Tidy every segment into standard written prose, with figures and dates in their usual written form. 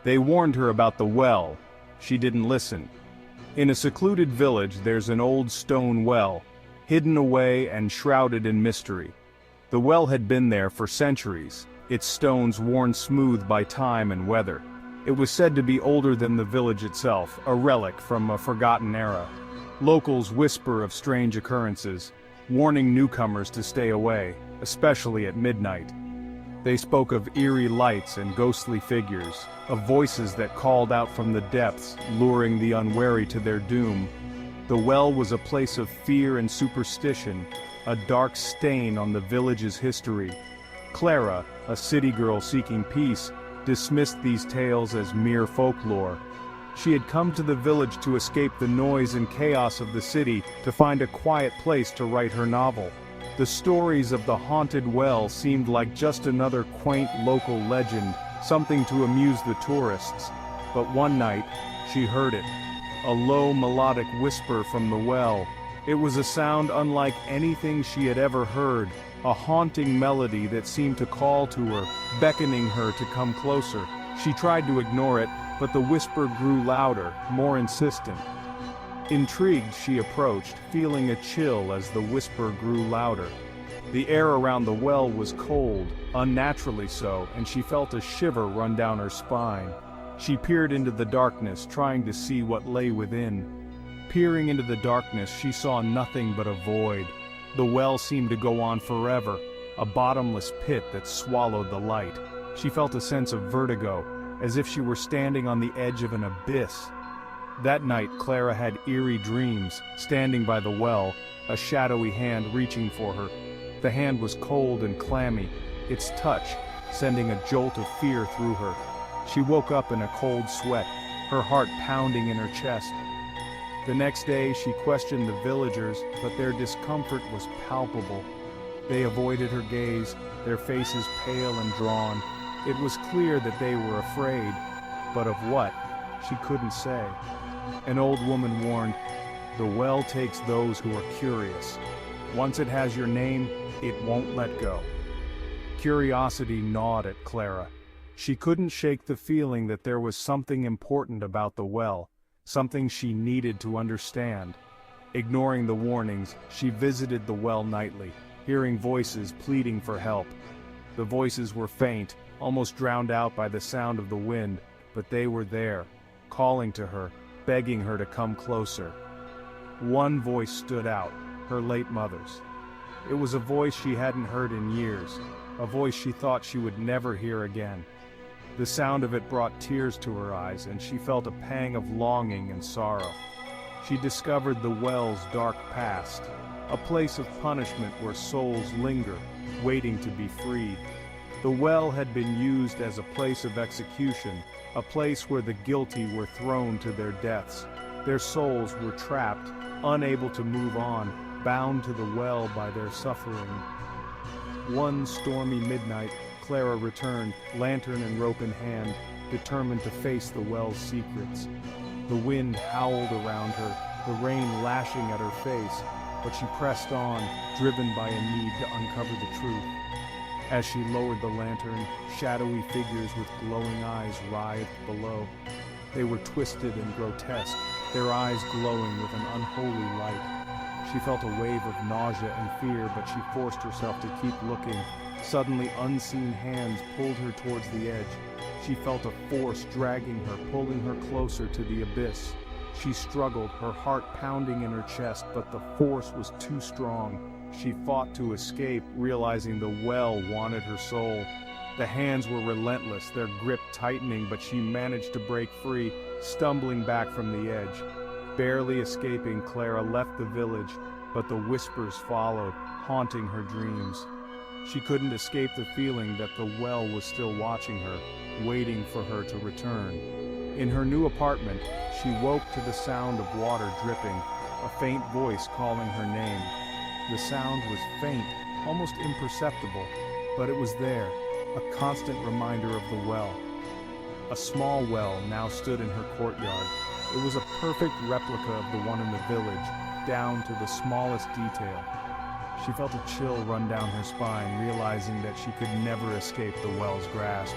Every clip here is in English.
They warned her about the well. She didn't listen. In a secluded village there's an old stone well, hidden away and shrouded in mystery. The well had been there for centuries, its stones worn smooth by time and weather. It was said to be older than the village itself, a relic from a forgotten era. Locals whisper of strange occurrences, warning newcomers to stay away, especially at midnight. They spoke of eerie lights and ghostly figures, of voices that called out from the depths, luring the unwary to their doom. The well was a place of fear and superstition, a dark stain on the village's history. Clara, a city girl seeking peace, dismissed these tales as mere folklore. She had come to the village to escape the noise and chaos of the city, to find a quiet place to write her novel. The stories of the haunted well seemed like just another quaint local legend, something to amuse the tourists. But one night, she heard it. A low melodic whisper from the well. It was a sound unlike anything she had ever heard, a haunting melody that seemed to call to her, beckoning her to come closer. She tried to ignore it, but the whisper grew louder, more insistent. Intrigued, she approached, feeling a chill as the whisper grew louder. The air around the well was cold, unnaturally so, and she felt a shiver run down her spine. She peered into the darkness, trying to see what lay within. Peering into the darkness, she saw nothing but a void. The well seemed to go on forever, a bottomless pit that swallowed the light. She felt a sense of vertigo, as if she were standing on the edge of an abyss. That night, Clara had eerie dreams, standing by the well, a shadowy hand reaching for her. The hand was cold and clammy, its touch sending a jolt of fear through her. She woke up in a cold sweat, her heart pounding in her chest. The next day, she questioned the villagers, but their discomfort was palpable. They avoided her gaze, their faces pale and drawn. It was clear that they were afraid, but of what, she couldn't say. An old woman warned, "The well takes those who are curious. Once it has your name, it won't let go." Curiosity gnawed at Clara. She couldn't shake the feeling that there was something important about the well, something she needed to understand. Ignoring the warnings, she visited the well nightly, hearing voices pleading for help. The voices were faint, almost drowned out by the sound of the wind, but they were there, calling to her, begging her to come closer. One voice stood out, her late mother's. It was a voice she hadn't heard in years, a voice she thought she would never hear again. The sound of it brought tears to her eyes, and she felt a pang of longing and sorrow. She discovered the well's dark past, a place of punishment where souls linger, waiting to be freed. The well had been used as a place of execution, a place where the guilty were thrown to their deaths. Their souls were trapped, unable to move on, bound to the well by their suffering. One stormy midnight, Clara returned, lantern and rope in hand, determined to face the well's secrets. The wind howled around her, the rain lashing at her face, but she pressed on, driven by a need to uncover the truth. As she lowered the lantern, shadowy figures with glowing eyes writhed below. They were twisted and grotesque, their eyes glowing with an unholy light. She felt a wave of nausea and fear, but she forced herself to keep looking. Suddenly, unseen hands pulled her towards the edge. She felt a force dragging her, pulling her closer to the abyss. She struggled, her heart pounding in her chest, but the force was too strong. She fought to escape, realizing the well wanted her soul. The hands were relentless, their grip tightening, but she managed to break free, stumbling back from the edge. Barely escaping, Clara left the village, but the whispers followed, haunting her dreams. She couldn't escape the feeling that the well was still watching her, waiting for her to return. In her new apartment, she woke to the sound of water dripping, a faint voice calling her name. The sound was faint, almost imperceptible, but it was there, a constant reminder of the well. A small well now stood in her courtyard. It was a perfect replica of the one in the village, down to the smallest detail. She felt a chill run down her spine, realizing that she could never escape the well's grasp.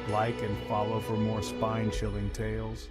Like and follow for more spine-chilling tales.